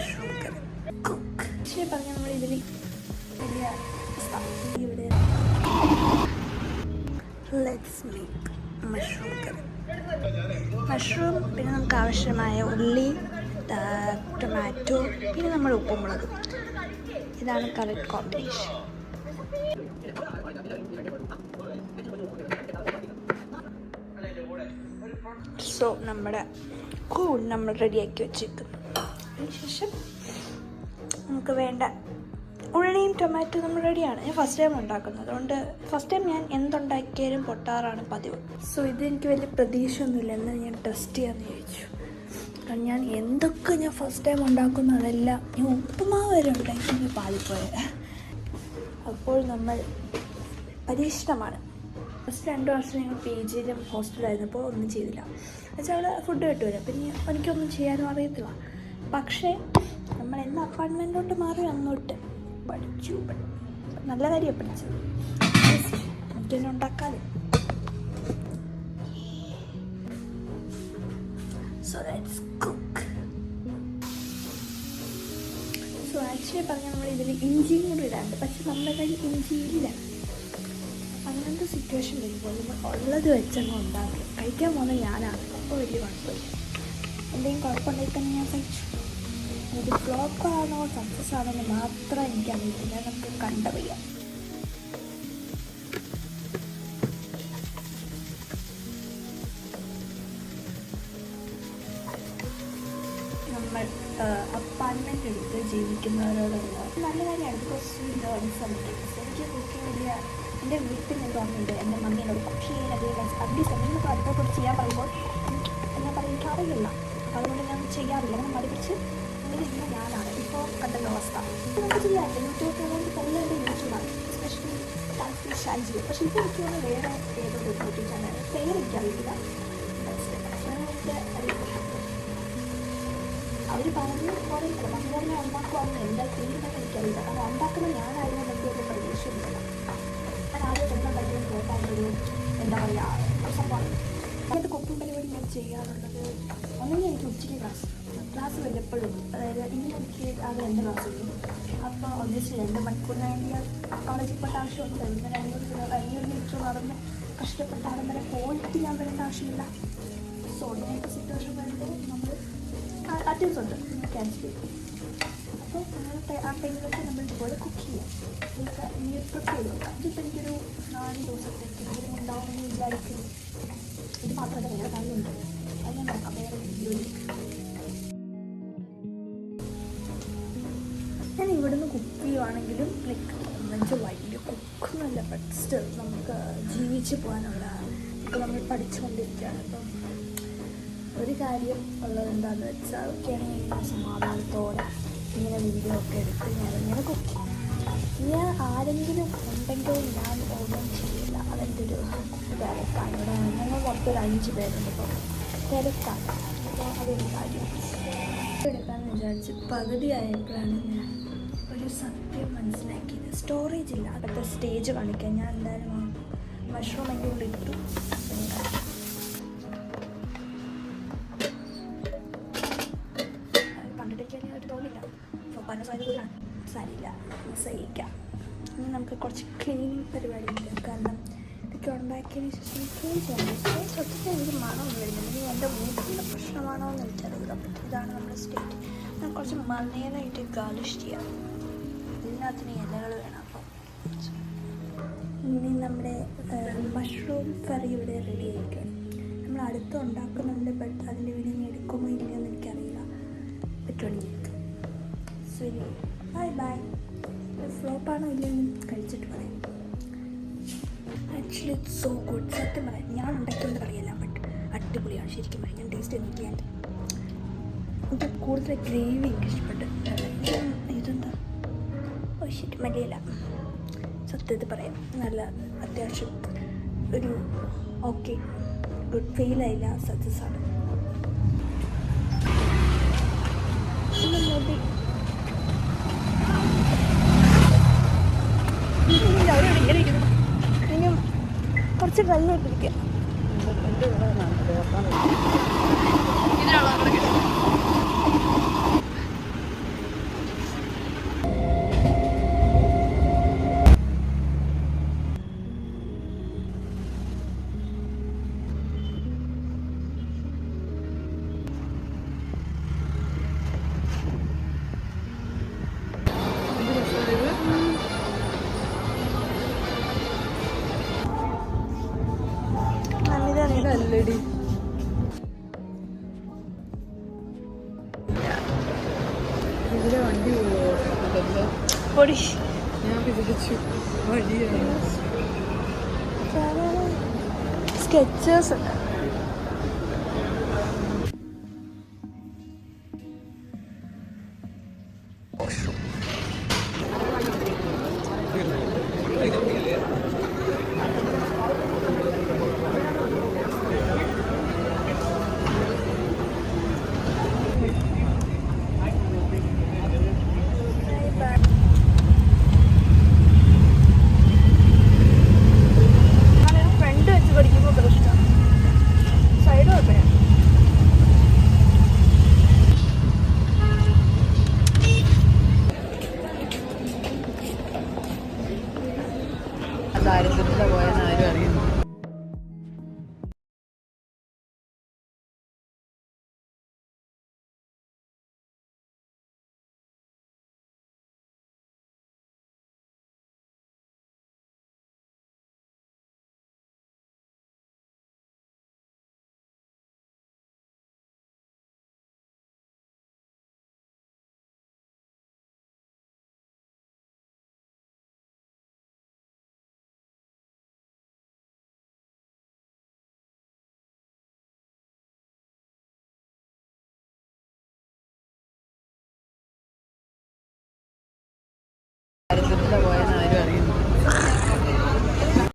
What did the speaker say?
Mushroom കറി. Actually പറഞ്ഞാൽ നമ്മൾ ഇതിൽ വലിയ ഇവിടെ let's make mushroom curry. Mushroom, പിന്നെ നമുക്ക് ആവശ്യമായ ഉള്ളി, ടൊമാറ്റോ, പിന്നെ നമ്മുടെ ഉപ്പും മുളകും. ഇതാണ് കറക്റ്റ് കോമ്പിനേഷൻ. സോ നമ്മുടെ കൂൺ നമ്മൾ റെഡിയാക്കി വെച്ചിരിക്കുന്നു. അതിനുശേഷം നമുക്ക് വേണ്ട ഉള്ളിയും ടൊമാറ്റോ നമ്മൾ റെഡിയാണ്. ഞാൻ ഫസ്റ്റ് ടൈം ഉണ്ടാക്കുന്നത്, അതുകൊണ്ട് ഫസ്റ്റ് ടൈം ഞാൻ എന്തുണ്ടാക്കിയാലും പൊട്ടാറാണ് പതിവ്. സോ ഇതെനിക്ക് വലിയ പ്രതീക്ഷയൊന്നുമില്ല, എന്നാൽ ഞാൻ ടെസ്റ്റ് ചെയ്യാമെന്ന് ചോദിച്ചു. കാരണം ഞാൻ എന്തൊക്കെ ഫസ്റ്റ് ടൈം ഉണ്ടാക്കുന്നു അതെല്ലാം ഞാൻ ഉപ്പുമാവ് വരെ ഉണ്ടാക്കി പാളിപ്പോയത്. അപ്പോൾ നമ്മൾ പരീക്ഷണമാണ്. ഫസ്റ്റ് 2 വർഷം ഞങ്ങൾ PGയിലും ഹോസ്റ്റലായിരുന്നപ്പോൾ ഒന്നും ചെയ്തില്ല. എന്നുവെച്ചാൽ അവിടെ ഫുഡ് കിട്ടുമല്ലോ, പിന്നെ എനിക്കൊന്നും ചെയ്യാനും അറിയത്തില്ല. പക്ഷേ നമ്മൾ എല്ലാ അപ്പാർട്ട്മെൻറ്റിലോട്ട് മാറി അങ്ങോട്ട് പഠിച്ചു. നല്ല കാര്യമാണ് പഠിച്ചത്. എനിക്കെന്നെ ഉണ്ടാക്കാതെ. So let's cook. So actually പറഞ്ഞാൽ നമ്മൾ ഇതിൽ ഇഞ്ചിയും കൂടി ഇടാറുണ്ട്, പക്ഷെ നമ്മുടെ കയ്യിൽ ഇഞ്ചിയില്ല. അങ്ങനത്തെ സിറ്റുവേഷൻ വരുമ്പോൾ നമ്മൾ ഉള്ളത് വെച്ചങ്ങ് ഉണ്ടാക്കും. കഴിക്കാൻ പോകുന്നത് ഞാനാണ്, അപ്പോൾ വലിയ കുഴപ്പമില്ല. എന്തെങ്കിലും കുഴപ്പമുണ്ടെങ്കിൽ തന്നെ ഞാൻ കഴിച്ചു. ഇത് ഫ്ലോപ്പാണോ സക്സസ് ആണോ എന്ന് മാത്രം എനിക്കറിയില്ല, നമുക്ക് കണ്ടറിയാം. നമ്മൾ അപ്പാർട്ട്മെൻ്റ് എടുത്ത് ജീവിക്കുന്നവരോടുള്ള നല്ല കാര്യമാണ്. ബിക്കോസ് എനിക്ക് കുക്കിംഗ് വലിയ എൻ്റെ വീട്ടിൽ നിന്ന് തോന്നുന്നുണ്ട്. എൻ്റെ മമ്മീനോട് കുക്ക് ചെയ്യാൻ അറ്റ്ലീസ്റ്റ് എന്തെങ്കിലും അടുത്തോട്ട് ചെയ്യാൻ പറയുമ്പോൾ എന്താ പറയുക, എനിക്കറിയില്ല. അപ്പോൾ അതുകൊണ്ട് ഞാൻ ചെയ്യാറില്ല. അങ്ങനെ മടിപ്പിച്ച് ഇങ്ങനെ ഞാനാണ് ഇപ്പോൾ കണ്ടല്ലോ അവസ്ഥ. ഇപ്പോൾ നമുക്ക് ചെയ്യാറില്ല. യൂട്യൂബ് നല്ല യൂട്യൂബാണ്, എസ്പെഷ്യലി ഷാൻജി. പക്ഷേ ഇപ്പോൾ എനിക്ക് തോന്നുന്നു വേറെ ഏതൊരു യൂട്യൂബ് ചാനൽ പേര് എനിക്കറിയില്ല. അവർ പറഞ്ഞു പോലെ മമ്മൂനെ ഉണ്ടാക്കുവാണെന്ന് എന്താ തീരുമാനം എനിക്കറിയില്ല. കാരണം ഉണ്ടാക്കുന്നത് ഞാനായതുകൊണ്ട് എനിക്ക് ഒരു പ്രതീക്ഷയില്ല. ഞാൻ ആദ്യം ഉണ്ടാക്കിയ പോകാനൊരു എന്താ പറയുക സംഭവമാണ്. അങ്ങനത്തെ കുക്കിംഗ് പരിപാടി ഞാൻ ചെയ്യാറുള്ളത് ഒന്നെങ്കിൽ എനിക്ക് ഉച്ചയ്ക്ക് ക്ലാസ് വല്ലപ്പോഴും, അതായത് ഇന്ന് എനിക്ക് ആകെ 2 ക്ലാസ് കിട്ടും. അപ്പോൾ ഒന്നിച്ച് 2 മണിക്കൂറിന് വേണ്ടി കോളേജിൽ പോയിട്ട് ആവശ്യമുണ്ട്. ഇന്ന് 500 മീറ്റർ നടന്ന് കഷ്ടപ്പെട്ടാലും വരെ പോയിട്ട് ഞാൻ വരേണ്ട ആവശ്യമില്ല. സോ ഇങ്ങനത്തെ സിറ്റുവേഷൻ വരുമ്പോൾ നമ്മൾ അറ്റൻസ് ഉണ്ട് ക്യാൻസൽ ചെയ്യും. അപ്പോൾ അങ്ങനത്തെ ആ ടൈമിലൊക്കെ നമ്മൾ ഇതുപോലെ കുക്ക് ചെയ്യാം. മീൽ പ്രിപ്പ് ചെയ്ത് നോക്കാം. ഇതിപ്പോൾ എനിക്കൊരു 4 ദിവസത്തേക്ക് എന്തെങ്കിലും ഉണ്ടാവുമെന്ന് വിചാരിക്കുന്നു. ഇത് മാത്രമല്ല വേറെ കാര്യമുണ്ട്, അത് ഞാൻ നോക്കാം വേറെ ജോലി. ഞാൻ ഇവിടുന്ന് കുക്ക് ചെയ്യുവാണെങ്കിലും എന്നുവെച്ചാൽ വലിയ കുക്കൊന്നുമല്ല, ബട്ട് സ്റ്റിൽ നമുക്ക് ജീവിച്ച് പോകാനുള്ള ഇപ്പോൾ നമ്മൾ പഠിച്ചുകൊണ്ടിരിക്കുകയാണ്. അപ്പം ഒരു കാര്യം ഉള്ളത് എന്താണെന്ന് വെച്ചാൽ ഒക്കെയാണെങ്കിൽ സമാധാനത്തോടെ ഇങ്ങനെ വീഡിയോ ഒക്കെ എടുത്ത് ഞാനിങ്ങനെ കുക്ക് ചെയ്യും. ഞാൻ ആരെങ്കിലും ഉണ്ടെങ്കിൽ ഞാൻ ഒന്നും ചെയ്യില്ല. അതെൻ്റെ ഒരു തിരക്കാണ്. ഇവിടെ ഞങ്ങൾ മൊത്തം ഒരു 5 പേരുണ്ട്. ഇപ്പോൾ തിരക്കാണ്. അപ്പോൾ അതൊരു കാര്യം എടുക്കാമെന്ന് വിചാരിച്ച് പകുതിയായപ്പോഴാണ് ഞാൻ ഒരു സത്യം മനസ്സിലാക്കിയത്. സ്റ്റോറേജ് ഇല്ല. അടുത്ത സ്റ്റേജ് കാണിക്കാൻ ഞാൻ എന്തായാലും മഷ്റൂം എൻ്റെ ഉള്ളിൽ ഇട്ടു. സാരിയില്ല, സഹിക്കാം. ഇനി നമുക്ക് കുറച്ച് ക്ലീനിങ് പരിപാടി ഉണ്ട്. കാരണം ഇതൊക്കെ ഉണ്ടാക്കിയതിന് ശേഷം ക്ലീൻ ചെയ്യാൻ പറ്റും. സത്യത്തിൽ എനിക്ക് മണമൊന്നും വരുന്നില്ല. ഇനി എൻ്റെ മൂട്ടിലുള്ള പ്രശ്നമാണോ എന്ന് എനിക്കറിയില്ല. ഇതാണ് നമ്മുടെ സ്റ്റേറ്റ്. ഞാൻ കുറച്ച് മണ്ണേനായിട്ട് ഗാർണിഷ് ചെയ്യാം. ഇതിനകത്തിന് ഇലകൾ വേണം. അപ്പം ഇനി നമ്മുടെ മഷ്റൂം കറി ഇവിടെ റെഡി ആയിരിക്കണം. നമ്മൾ അടുത്ത് ഉണ്ടാക്കുന്നുണ്ട്, ബട്ട് അതിൻ്റെ വീഡിയോ എടുക്കുമോ ഇല്ലയോ എന്ന് എനിക്കറിയില്ല. പറ്റുവാണെങ്കിൽ ശരി, ബൈ ബൈ. ഫ്ലോപ്പാണോ ഇല്ലെന്ന് കഴിച്ചിട്ട് പറയാം. Actually it's so good. സത്യം പറയാം, ഞാൻ ഉണ്ടാക്കിയോണ്ട് പറയല്ല, ബട്ട് അടിപൊളിയാണ് ശരിക്കും പറയാം. ഞാൻ ടേസ്റ്റ് നോക്കിയാൽ എനിക്ക് കൂടുതൽ ഗ്രേവി എനിക്ക് ഇഷ്ടപ്പെട്ടു. ഇതെന്താ ശരി മതിയല്ല, സത്യത്തിൽ പറയാം. നല്ല അത്യാവശ്യം ഒരു ഓക്കെ ഗുഡ് ഫെയിലായില്ല, സക്സസ് ആണ്. മോദി ഇനിയും കുറച്ച് ഡ്രൈ ആയിട്ടിരിക്കുക. പൊടി ഞാൻ വിചാരിച്ചു വഴിയാണ്. സ്കെച്ചേഴ്സ് ഉണ്ട്. ഫ്രണ്ട് വെച്ച് പഠിക്കുമ്പോൾ പ്രശ്നം സൈഡ് കുഴപ്പമില്ല. ദാരിദ്ര്യത്തിലാണ് പോയെന്ന് ആരും അറിയുന്നു. ദാരിദ്ര്യത്തിലാണ് പോയത്.